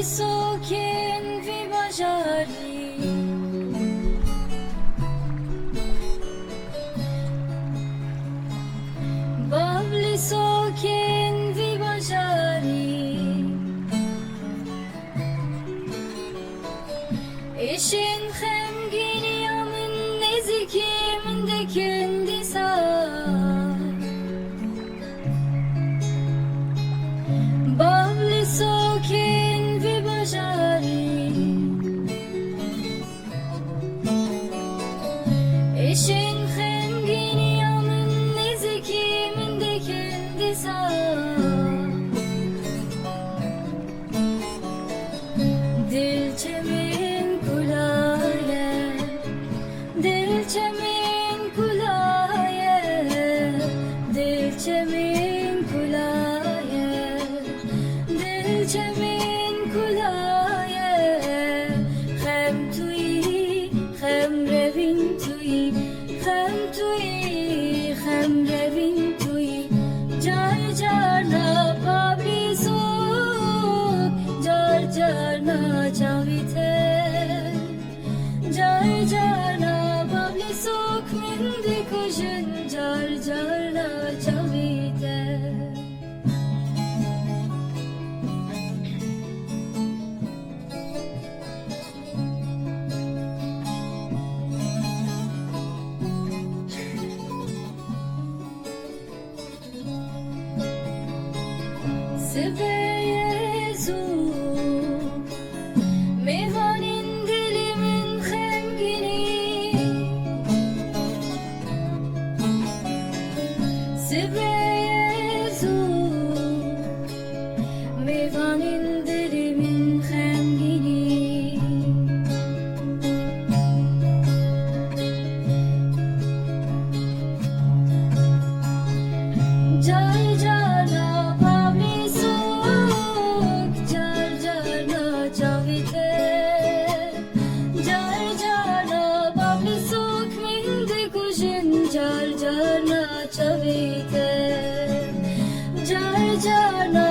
so che vi baciarli. Babli so che vi baciarli. Eşin hemgini yamın nezikimin de kendi sağ. Babli so che vi baciarli. Eşin hemgini yamın nezikimin de kendi sağ. Dilçemin kulaye, dilçemin kulaye, dilçemin kulaye, dilçemin kulaye. Hem tuyi, hem revin tuyi, hem tuyi, hem revin tuyi. Car carna pabli sok, car carna chavite. Car carna pabli sok mindi kujun, car carna chavite. Sebeyezu meyvanin dilimin hemgini. Sebeyezu meyvanin dilimin hemgini. Car carna pabli sok, car carna chavite. Car carna pabli sok mindi kujin, car carna chavite. Car carna